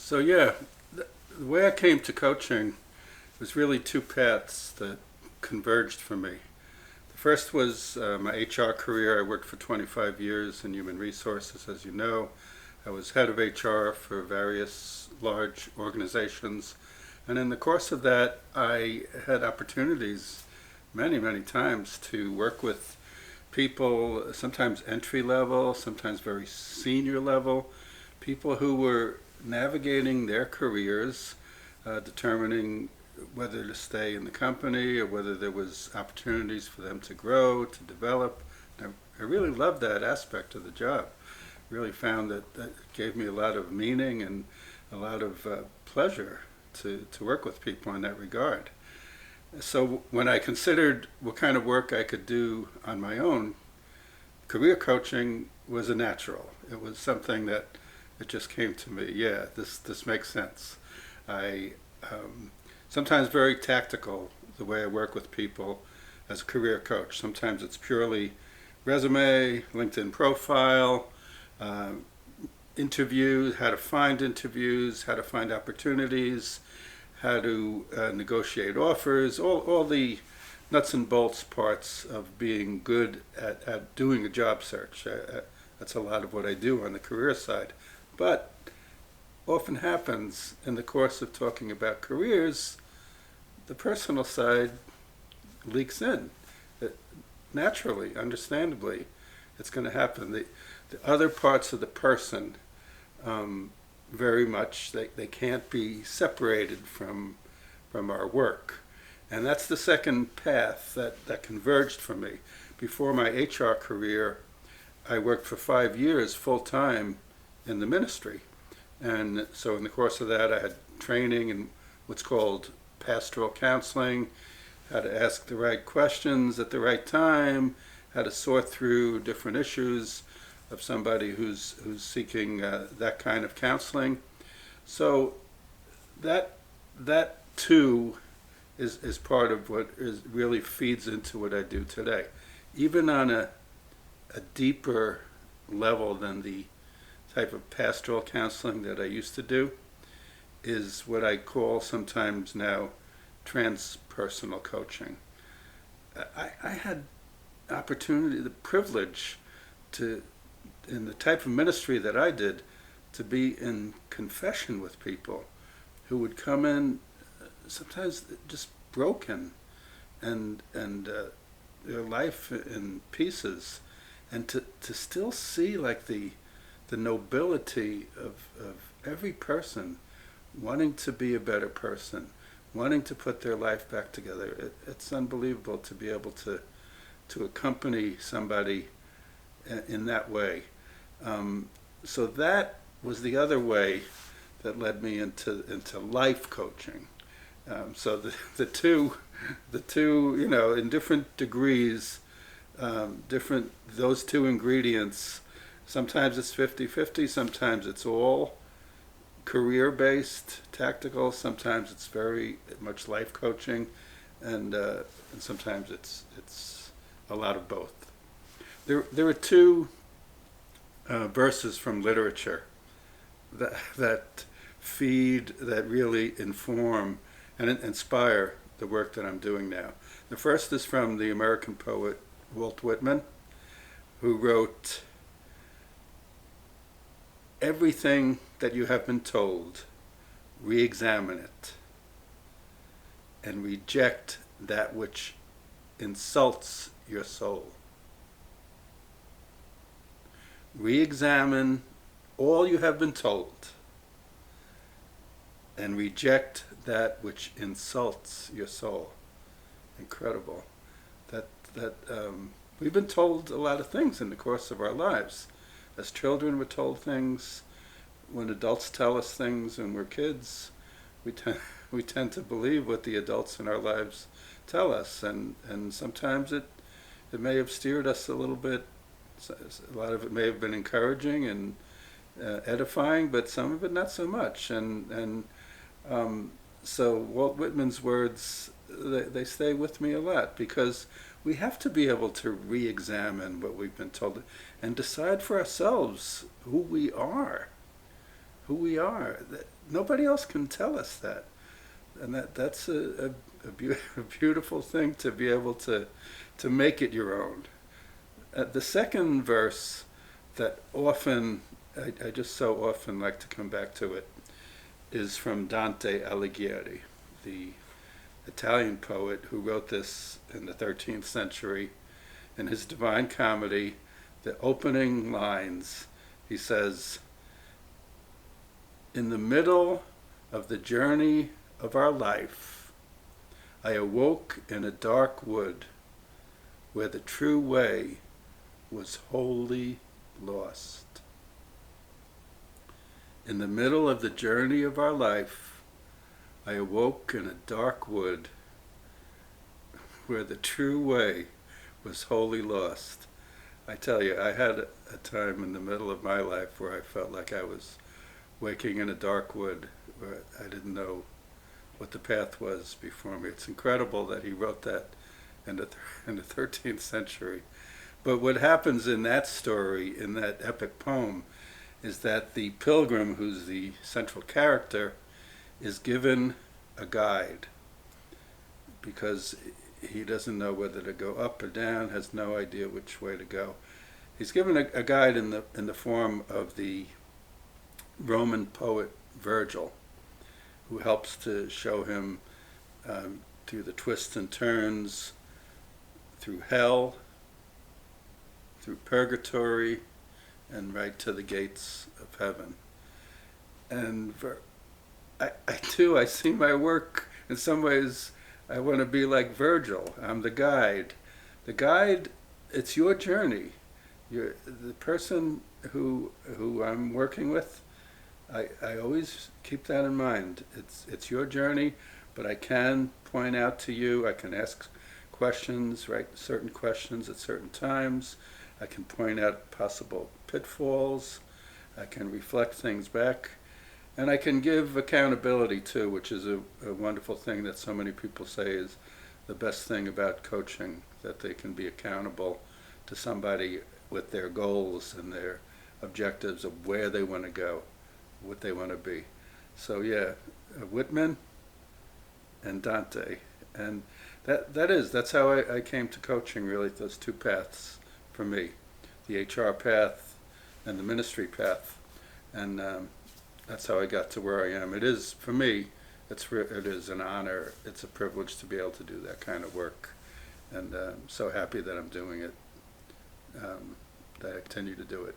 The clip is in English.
So yeah, the way I came to coaching was really two paths that converged for me. The first was my HR career. I worked for 25 years in human resources, as you know. I was head of HR for various large organizations. And in the course of that, I had opportunities many, many times to work with people, sometimes entry level, sometimes very senior level, people who were navigating their careers, determining whether to stay in the company or whether there was opportunities for them to grow, to develop. I really loved that aspect of the job. Really found that gave me a lot of meaning and a lot of pleasure to work with people in that regard. So when I considered what kind of work I could do on my own, career coaching was a natural. It was something that it just came to me. Yeah, this makes sense. I sometimes very tactical the way I work with people as a career coach. Sometimes it's purely resume, LinkedIn profile, interviews, how to find interviews, how to find opportunities, how to negotiate offers, all the nuts and bolts parts of being good at doing a job search. That's a lot of what I do on the career side. But often happens in the course of talking about careers, the personal side leaks in. Naturally, understandably, it's going to happen. The other parts of the person, very much, they can't be separated from our work. And that's the second path that converged for me. Before my HR career, I worked for 5 years full-time in the ministry. And so in the course of that, I had training in what's called pastoral counseling, how to ask the right questions at the right time, how to sort through different issues of somebody who's seeking that kind of counseling. So that too is part of what really feeds into what I do today. Even on a deeper level than the type of pastoral counseling that I used to do, is what I call sometimes now transpersonal coaching. I had opportunity, the privilege to, in the type of ministry that I did, to be in confession with people who would come in sometimes just broken and their life in pieces, and to still see like the nobility of every person wanting to be a better person, wanting to put their life back together. It's unbelievable to be able to accompany somebody in that way. So that was the other way that led me into life coaching. So the two, in different degrees, those two ingredients. Sometimes it's 50-50, sometimes it's all career-based, tactical, sometimes it's very much life coaching, and sometimes it's a lot of both. There are two verses from literature that feed, that really inform and inspire the work that I'm doing now. The first is from the American poet Walt Whitman, who wrote, "Everything that you have been told, re-examine it, and reject that which insults your soul." Re-examine all you have been told, and reject that which insults your soul. Incredible. That we've been told a lot of things in the course of our lives. As children, we're told things. When adults tell us things when we're kids, we tend to believe what the adults in our lives tell us, and sometimes it may have steered us a little bit. A lot of it may have been encouraging and edifying, but some of it not so much. So Walt Whitman's words, they stay with me a lot, because we have to be able to re-examine what we've been told and decide for ourselves who we are. who we are. Nobody else can tell us that. And that's a beautiful thing to be able to make it your own. The second verse that often, I just so often like to come back to it, is from Dante Alighieri, the Italian poet who wrote this in the 13th century. In his Divine Comedy, the opening lines, he says, "In the middle of the journey of our life, I awoke in a dark wood where the true way was wholly lost." In the middle of the journey of our life, I awoke in a dark wood where the true way was wholly lost. I tell you, I had a time in the middle of my life where I felt like I was waking in a dark wood where I didn't know what the path was before me. It's incredible that he wrote that in the 13th century. But what happens in that story, in that epic poem, is that the pilgrim, who's the central character, is given a guide because he doesn't know whether to go up or down, has no idea which way to go. He's given a guide in the form of the Roman poet Virgil, who helps to show him through the twists and turns, through hell, through purgatory, and right to the gates of heaven. And I see my work in some ways. I want to be like Virgil. I'm the guide. The guide, it's your journey. You're the person who I'm working with. I always keep that in mind. It's your journey, but I can point out to you, I can ask questions, right, certain questions at certain times. I can point out possible pitfalls. I can reflect things back. And I can give accountability too, which is a wonderful thing that so many people say is the best thing about coaching, that they can be accountable to somebody with their goals and their objectives of where they want to go, what they want to be. So yeah, Whitman and Dante. And that's how I came to coaching, really, those two paths for me, the HR path and the ministry path. And that's how I got to where I am. It is, for me, it is an honor. It's a privilege to be able to do that kind of work. And I'm so happy that I'm doing it, that I continue to do it.